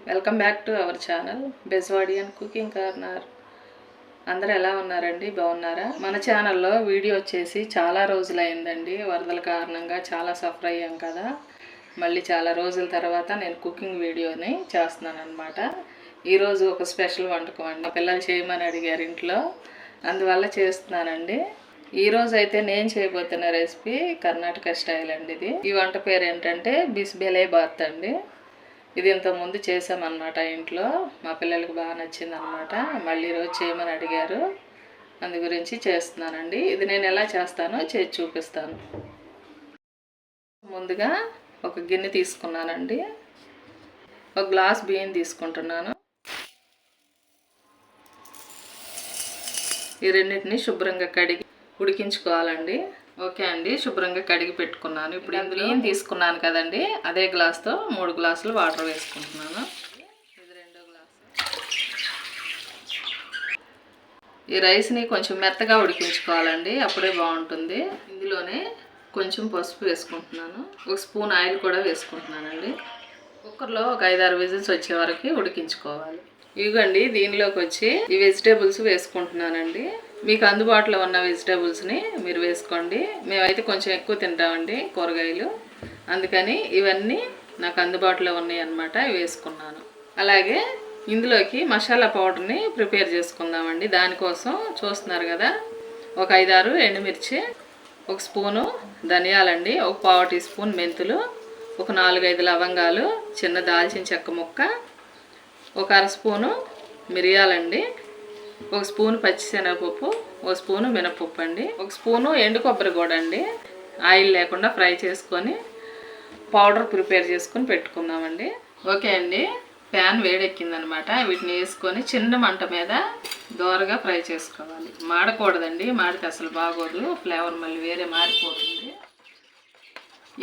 Welcome back to our channel Bezwadi and cooking corner. అందరూ ఎలా ఉన్నారండి? బాగున్నారా? మన ఛానల్లో వీడియో వచ్చేసి చాలా రోజులైందండి. వరదల కారణంగా చాలా సఫర్ అయ్యాం కదా. మళ్ళీ చాలా రోజుల తర్వాత నేను కుకింగ్ వీడియోని చేస్తున్నాను అనమాట. ఈరోజు ఒక స్పెషల్ వంటకం అండి. పిల్లలు చేయమని అడిగారు ఇంట్లో, అందువల్ల చేస్తున్నానండి. ఈరోజు అయితే నేను చేయబోతున్న రెసిపీ కర్ణాటక స్టైల్ అండి. ఈ వంట పేరు ఏంటంటే బిస్బెలే బాత్ అండి. ఇది ఇంతకుముందు చేసామన్నమాట ఇంట్లో. మా పిల్లలకి బాగా నచ్చింది అనమాట. మళ్ళీ ఈరోజు చేయమని అడిగారు, అందు గురించి చేస్తున్నానండి. ఇది నేను ఎలా చేస్తానో చేసి చూపిస్తాను. ముందుగా ఒక గిన్నె తీసుకున్నానండి. ఒక గ్లాస్ బియ్యం తీసుకుంటున్నాను. ఈ రెండింటిని శుభ్రంగా కడిగి ఉడికించుకోవాలండి. ఓకే అండి, శుభ్రంగా కడిగి పెట్టుకున్నాను. ఇప్పుడు ఇందులో బియ్యం తీసుకున్నాను కదండి, అదే గ్లాస్తో 3 గ్లాసులు వాటర్ వేసుకుంటున్నాను. ఇది 2వ గ్లాసు. ఈ రైస్ని కొంచెం మెత్తగా ఉడికించుకోవాలండి, అప్పుడే బాగుంటుంది. ఇందులోనే కొంచెం పసుపు వేసుకుంటున్నాను. 1 స్పూన్ ఆయిల్ కూడా వేసుకుంటున్నానండి. కుక్కర్లో ఒక 5-6 విజిల్స్ వచ్చే వరకు ఉడికించుకోవాలి. ఇదిగోండి, దీనిలోకి వచ్చి ఈ వెజిటేబుల్స్ వేసుకుంటున్నానండి. మీకు అందుబాటులో ఉన్న వెజిటేబుల్స్ని మీరు వేసుకోండి. మేమైతే కొంచెం ఎక్కువ తింటామండి కూరగాయలు, అందుకని ఇవన్నీ నాకు అందుబాటులో ఉన్నాయి అన్నమాట, వేసుకున్నాను. అలాగే ఇందులోకి మసాలా పౌడర్ని ప్రిపేర్ చేసుకుందామండి. దానికోసం చూస్తున్నారు కదా, ఒక 5-6 ఎండుమిర్చి, 1 స్పూను ధనియాలండి, 1/4 టీ స్పూన్ మెంతులు, ఒక 4-5 లవంగాలు, చిన్న దాల్చిన చెక్క ముక్క, ఒక 1/2 స్పూను మిరియాలండి, 1 స్పూను పచ్చిశనగపప్పు, 1 స్పూను మినపప్పు అండి, 1 స్పూను ఎండు కొబ్బరి కూడా అండి. ఆయిల్ లేకుండా ఫ్రై చేసుకొని పౌడర్ ప్రిపేర్ చేసుకొని పెట్టుకుందామండి. ఓకే అండి, ప్యాన్ వేడెక్కిందనమాట. వీటిని వేసుకొని చిన్న మంట మీద దోరగా ఫ్రై చేసుకోవాలి. మాడకూడదండి, మాడితే అసలు బాగోదు, ఫ్లేవర్ మళ్ళీ వేరే మారిపోతుంది.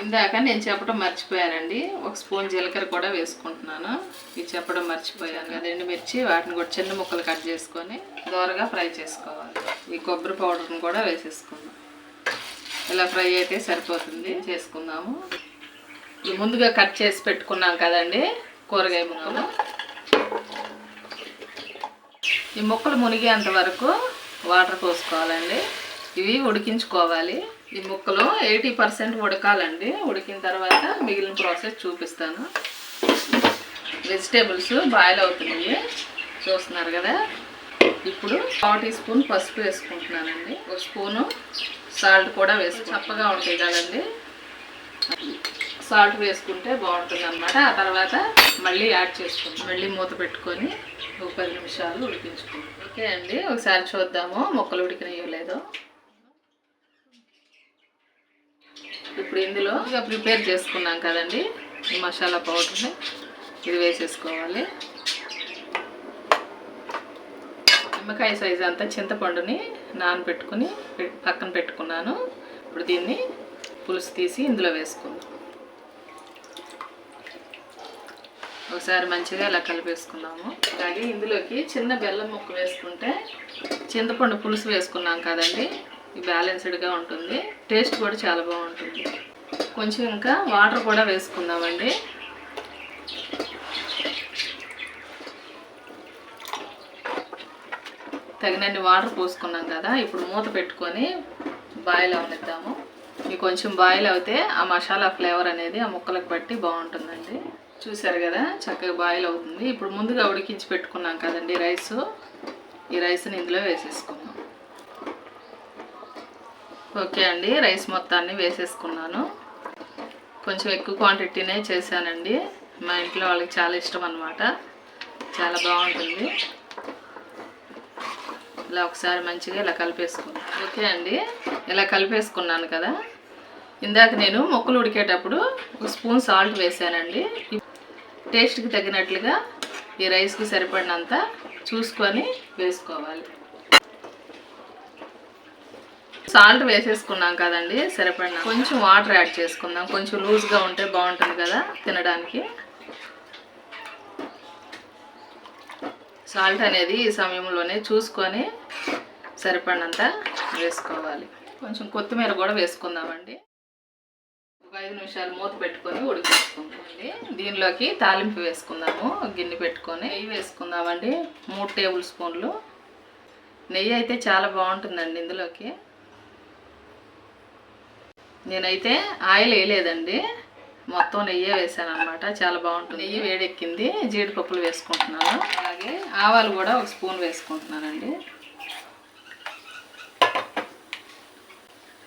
ఇందాక నేను చెప్పడం మర్చిపోయానండి, 1 స్పూన్ జీలకర్ర కూడా వేసుకుంటున్నాను. ఇది చెప్పడం మర్చిపోయాను కదా. ఎండుమిర్చి వాటిని కూడా చిన్న ముక్కలు కట్ చేసుకొని దోరగా ఫ్రై చేసుకోవాలి. ఈ కొబ్బరి పౌడర్ని కూడా వేసేసుకుందాం. ఇలా ఫ్రై అయితే సరిపోతుంది. చేసుకుందాము. ఈ ముందుగా కట్ చేసి పెట్టుకున్నాం కదండి కూరగాయ ముక్కలు. ఈ ముక్కలు మునిగేంత వరకు వాటర్ పోసుకోవాలండి. ఇవి ఉడికించుకోవాలి. ఈ ముక్కలు 80% ఉడకాలండి. ఉడికిన తర్వాత మిగిలిన ప్రాసెస్ చూపిస్తాను. వెజిటేబుల్స్ బాయిల్ అవుతున్నాయి, చూస్తున్నారు కదా. ఇప్పుడు 1 టీ స్పూన్ పసుపు వేసుకుంటున్నానండి. 1 స్పూను సాల్ట్ కూడా చప్పగా ఉంటాయి కదండి, సాల్ట్ వేసుకుంటే బాగుంటుంది అన్నమాట. ఆ తర్వాత మళ్ళీ యాడ్ చేసుకుంటాం. మళ్ళీ మూత పెట్టుకొని 10 నిమిషాలు ఉడికించుకుంటాం. ఓకే అండి, ఒకసారి చూద్దాము ముక్కలు ఉడికినాయో లేదో. ఇప్పుడు ఇందులో ప్రిపేర్ చేసుకున్నాం కదండి ఈ మసాలా పౌడర్ని, ఇది వేసేసుకోవాలి. నిమ్మకాయ సైజు అంతా చింతపండుని నానబెట్టుకుని పక్కన పెట్టుకున్నాను. ఇప్పుడు దీన్ని పులుసు తీసి ఇందులో వేసుకుందాం. ఒకసారి మంచిగా ఇలా కలిపేసుకున్నాము. అలాగే ఇందులోకి చిన్న బెల్లం ముక్క వేసుకుంటే, చింతపండు పులుసు వేసుకున్నాం కదండి, బ్యాలెన్స్డ్గా ఉంటుంది, టేస్ట్ కూడా చాలా బాగుంటుంది. కొంచెం ఇంకా వాటర్ కూడా వేసుకుందామండి. తగినన్ని వాటర్ పోసుకున్నాం కదా. ఇప్పుడు మూత పెట్టుకొని బాయిల్ అవనిద్దాము. ఇవి కొంచెం బాయిల్ అవుతే ఆ మసాలా ఫ్లేవర్ అనేది ఆ ముక్కలకు బట్టి బాగుంటుందండి. చూసారు కదా, చక్కగా బాయిల్ అవుతుంది. ఇప్పుడు ముందుగా ఉడికించి పెట్టుకున్నాం కదండి రైసు, ఈ రైస్ని ఇందులో వేసేసుకుందాం. ఓకే అండి, రైస్ మొత్తాన్ని వేసేసుకున్నాను. కొంచెం ఎక్కువ క్వాంటిటీనే చేశానండి. మా ఇంట్లో వాళ్ళకి చాలా ఇష్టం అన్నమాట, చాలా బాగుంటుంది. ఇలా ఒకసారి మంచిగా ఇలా కలిపేసుకున్నాను. ఓకే అండి, ఇలా కలిపేసుకున్నాను కదా. ఇందాక నేను ముక్కలు ఉడికేటప్పుడు 1 స్పూన్ సాల్ట్ వేసానండి. టేస్ట్కి తగినట్లుగా ఈ రైస్కి సరిపడినంత చూసుకొని వేసుకోవాలి. సాల్ట్ వేసేసుకున్నాం కదండి, సరిపడిన కొంచెం వాటర్ యాడ్ చేసుకుందాం. కొంచెం లూజ్గా ఉంటే బాగుంటుంది కదా తినడానికి. సాల్ట్ అనేది ఈ సమయంలోనే చూసుకొని సరిపడినంత వేసుకోవాలి. కొంచెం కొత్తిమీర కూడా వేసుకుందామండి. ఒక 5 నిమిషాలు మూత పెట్టుకొని ఉడికించుకుందాం. అండి దీనిలోకి తాలింపు వేసుకుందాము. గిన్నె పెట్టుకొని నెయ్యి వేసుకుందామండి. 3 టేబుల్ స్పూన్లు నెయ్యి అయితే చాలా బాగుంటుందండి ఇందులోకి. నేనైతే ఆయిల్ వేయలేదండి, మొత్తం నెయ్యే వేసాను అనమాట. చాలా బాగుంటుంది. నెయ్యి వేడెక్కింది, జీడిపప్పులు వేసుకుంటున్నాను. అలాగే ఆవాలు కూడా 1 స్పూన్ వేసుకుంటున్నానండి.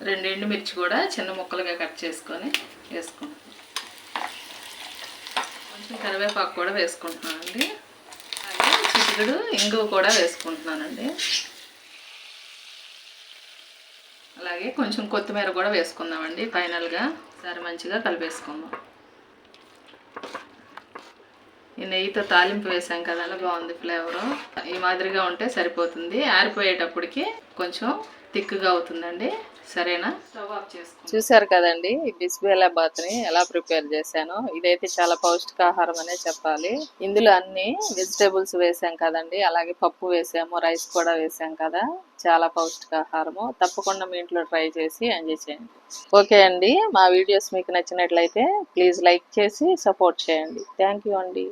2 ఎండుమిర్చి కూడా చిన్న ముక్కలుగా కట్ చేసుకొని వేసుకుంటున్నాను. కొంచెం కరివేపాకు కూడా వేసుకుంటున్నానండి. అలాగే చిటికెడు ఇంగువ కూడా వేసుకుంటున్నానండి. అలాగే కొంచెం కొత్తిమీర కూడా వేసుకుందామండి ఫైనల్గా. సరే మంచిగా కలిపేసుకుందాం. ఈ నెయ్యితో తాలింపు వేసాం కదా, బాగుంది ఫ్లేవరు. ఈ మాదిరిగా ఉంటే సరిపోతుంది. ఆరిపోయేటప్పటికి కొంచెం థిక్గా అవుతుందండి. సరేనా? స్టవ్ ఆఫ్ చేసుకో. చూసారు కదండి ఈ బిస్బేలాబాత్ని ఎలా ప్రిపేర్ చేశాను. ఇదైతే చాలా పౌష్టికాహారం అనే చెప్పాలి. ఇందులో అన్ని వెజిటేబుల్స్ వేసాం కదండి, అలాగే పప్పు వేసాము, రైస్ కూడా వేసాం కదా. చాలా పౌష్టికాహారము. తప్పకుండా మీ ఇంట్లో ట్రై చేసి ఎంజాయ్ చేయండి. ఓకే అండి, మా వీడియోస్ మీకు నచ్చినట్లయితే ప్లీజ్ లైక్ చేసి సపోర్ట్ చేయండి. థ్యాంక్ యూ అండి.